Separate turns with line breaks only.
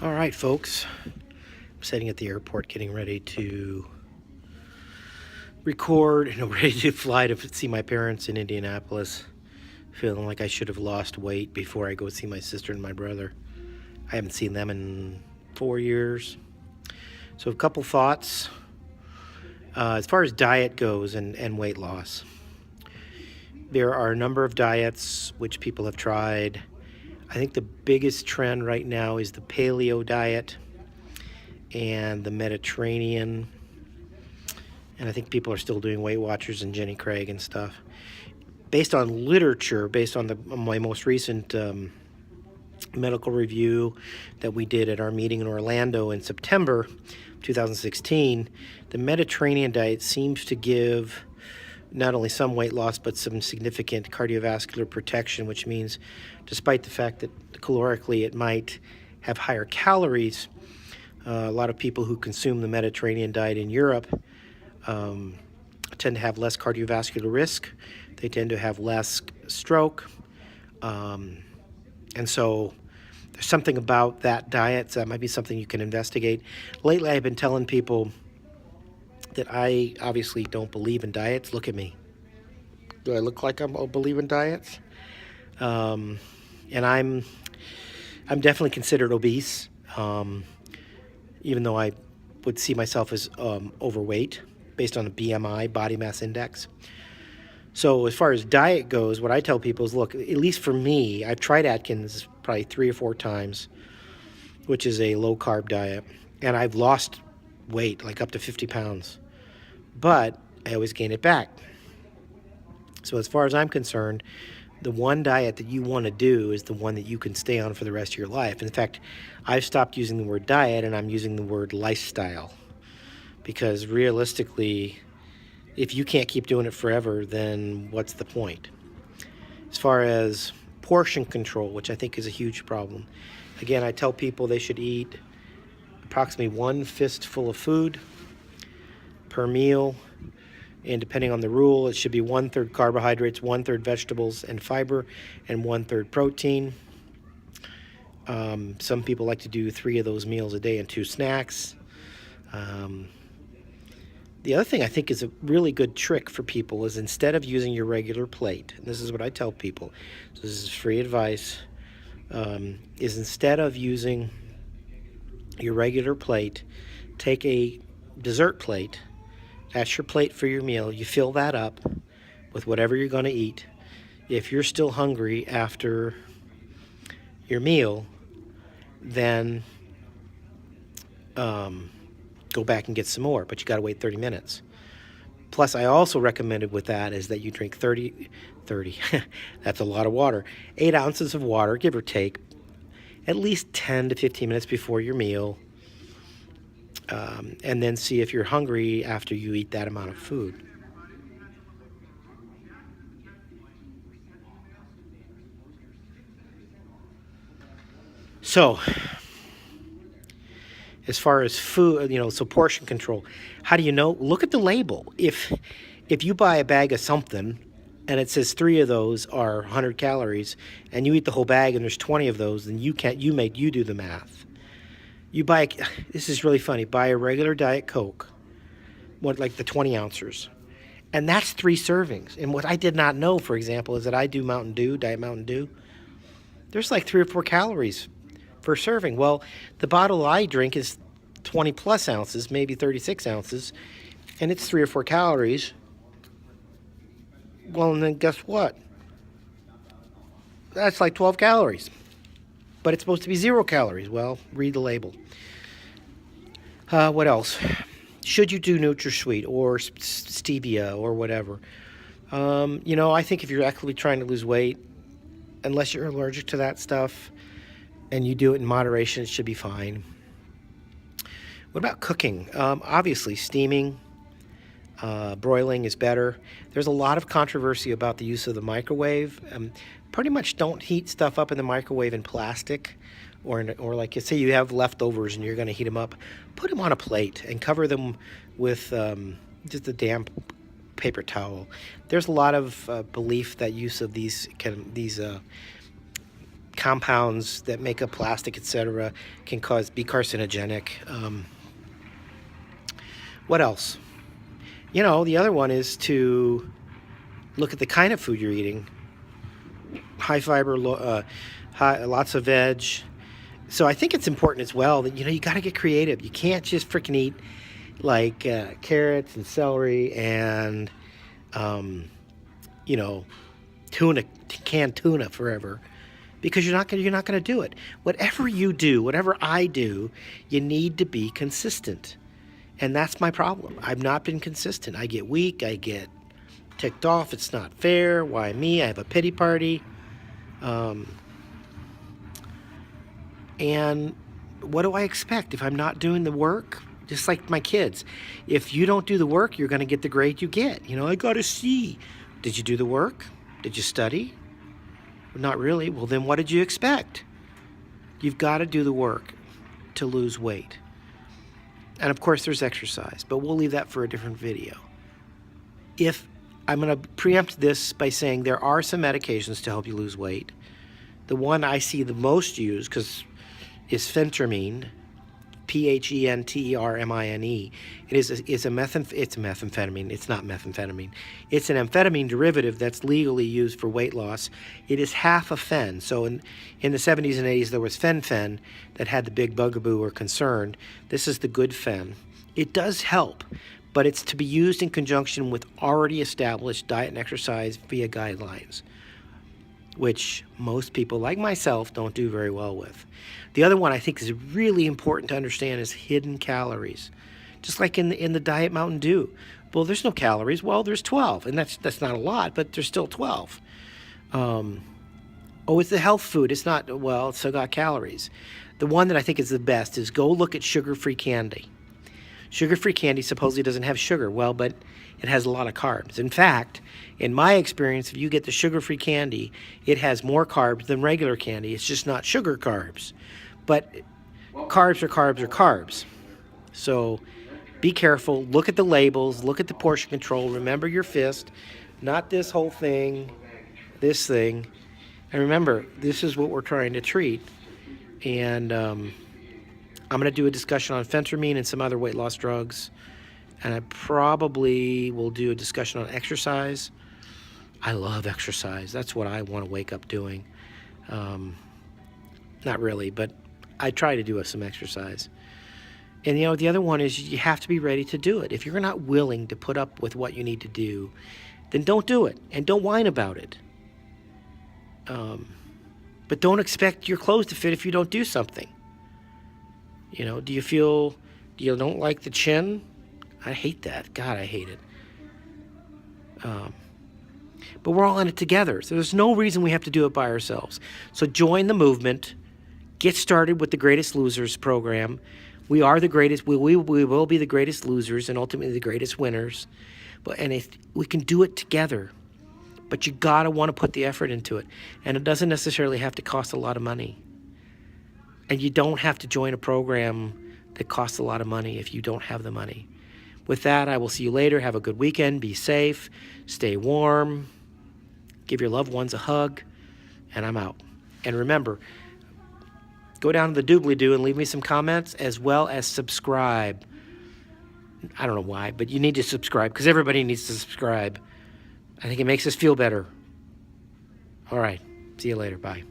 All right, folks. I'm sitting at the airport getting ready to record and ready to fly to see my parents in Indianapolis. Feeling like I should have lost weight before I go see my sister and my brother. I haven't seen them in 4 years. So a couple thoughts. As far as diet goes and weight loss, there are a number of diets which people have tried. I think the biggest trend right now is the paleo diet and the Mediterranean. And I think people are still doing Weight Watchers and Jenny Craig and stuff. Based on literature, based on my most recent medical review that we did at our meeting in Orlando in September 2016, the Mediterranean diet seems to give not only some weight loss, but some significant cardiovascular protection, which means despite the fact that calorically it might have higher calories, a lot of people who consume the Mediterranean diet in Europe tend to have less cardiovascular risk. They tend to have less stroke. And so there's something about that diet, so that might be something you can investigate. Lately, I've been telling people that I obviously don't believe in diets. Look at me. Do I look like I believe in diets? And I'm definitely considered obese, even though I would see myself as overweight based on a BMI, body mass index. So as far as diet goes, what I tell people is, look, at least for me, I've tried Atkins probably 3 or 4 times, which is a low-carb diet, and I've lost weight, like up to 50 pounds, but I always gain it back. So as far as I'm concerned, the one diet that you want to do is the one that you can stay on for the rest of your life. In fact, I've stopped using the word diet and I'm using the word lifestyle, because realistically, if you can't keep doing it forever, then what's the point? As far as portion control, which I think is a huge problem, again, I tell people they should eat approximately 1 fistful of food per meal, and depending on the rule, it should be 1/3 carbohydrates, 1/3 vegetables and fiber, and 1/3 protein. Some people like to do 3 of those meals a day and 2 snacks. The other thing I think is a really good trick for people is, instead of using your regular plate, and this is what I tell people, so this is free advice, is instead of using your regular plate, take a dessert plate. That's your plate for your meal. You fill that up with whatever you're going to eat. If you're still hungry after your meal, then go back and get some more, but you got to wait 30 minutes. Plus, I also recommended with that is that you drink 30, that's a lot of water, 8 ounces of water, give or take, at least 10 to 15 minutes before your meal, and then see if you're hungry after you eat that amount of food. So, as far as food, so portion control, how do you know? Look at the label. If you buy a bag of something and it says 3 of those are 100 calories, and you eat the whole bag and there's 20 of those, then you do the math. This is really funny, buy a regular Diet Coke, like the 20 ounces, and that's 3 servings. And what I did not know, for example, is that I do Mountain Dew, Diet Mountain Dew. There's like 3 or 4 calories per serving. Well, the bottle I drink is 20 plus ounces, maybe 36 ounces, and it's 3 or 4 calories. Well, and then guess what? That's like 12 calories. But it's supposed to be 0 calories. Well, read the label. What else? Should you do NutraSweet or stevia or whatever? I think if you're actively trying to lose weight, unless you're allergic to that stuff and you do it in moderation, it should be fine. What about cooking? Obviously, steaming, broiling is better. There's a lot of controversy about the use of the microwave. Pretty much don't heat stuff up in the microwave in plastic, or like, say you have leftovers and you're going to heat them up. Put them on a plate and cover them with just a damp paper towel. There's a lot of belief that use of these compounds that make up plastic, etc., can be carcinogenic. What else? You know, the other one is to look at the kind of food you're eating. High fiber, lots of veg. So I think it's important as well that, you got to get creative. You can't just freaking eat like carrots and celery and, tuna, canned tuna forever, because you're not going to do it. Whatever you do, whatever I do, you need to be consistent. And that's my problem. I've not been consistent. I get weak. I get ticked off. It's not fair. Why me? I have a pity party. And what do I expect if I'm not doing the work? Just like my kids. If you don't do the work, you're going to get the grade you get. I got a C. Did you do the work? Did you study? Not really. Well, then what did you expect? You've got to do the work to lose weight. And of course, there's exercise, but we'll leave that for a different video. If I'm going to preempt this by saying there are some medications to help you lose weight. The one I see the most used is phentermine, Phentermine. It's methamphetamine. It's not methamphetamine. It's an amphetamine derivative that's legally used for weight loss. It is half a fen. So in the 70s and 80s, there was fen that had the big bugaboo or concern. This is the good fen. It does help, but it's to be used in conjunction with already established diet and exercise via guidelines, which most people like myself don't do very well with. The other one I think is really important to understand is hidden calories. Just like in the Diet Mountain Dew. Well, there's no calories. Well, there's 12, and that's not a lot, but there's still 12. It's the health food. It's not, well, it's still got calories. The one that I think is the best is go look at sugar-free candy. Sugar-free candy supposedly doesn't have sugar. Well, but it has a lot of carbs. In fact, in my experience, if you get the sugar-free candy, it has more carbs than regular candy. It's just not sugar carbs. But carbs are carbs are carbs. So be careful. Look at the labels. Look at the portion control. Remember your fist, not this whole thing, this thing. And remember, this is what we're trying to treat. And I'm going to do a discussion on phentermine and some other weight loss drugs. And I probably will do a discussion on exercise. I love exercise. That's what I want to wake up doing. Not really, but I try to do some exercise. And, the other one is you have to be ready to do it. If you're not willing to put up with what you need to do, then don't do it. And don't whine about it. But don't expect your clothes to fit if you don't do something. Do you don't like the chin? I hate that. God, I hate it. But we're all in it together. So there's no reason we have to do it by ourselves. So join the movement. Get started with the Greatest Losers program. We are the greatest. We will be the greatest losers and ultimately the greatest winners. And we can do it together. But you got to want to put the effort into it. And it doesn't necessarily have to cost a lot of money. And you don't have to join a program that costs a lot of money if you don't have the money. With that, I will see you later. Have a good weekend. Be safe. Stay warm. Give your loved ones a hug. And I'm out. And remember, go down to the doobly-doo and leave me some comments, as well as subscribe. I don't know why, but you need to subscribe because everybody needs to subscribe. I think it makes us feel better. All right. See you later. Bye.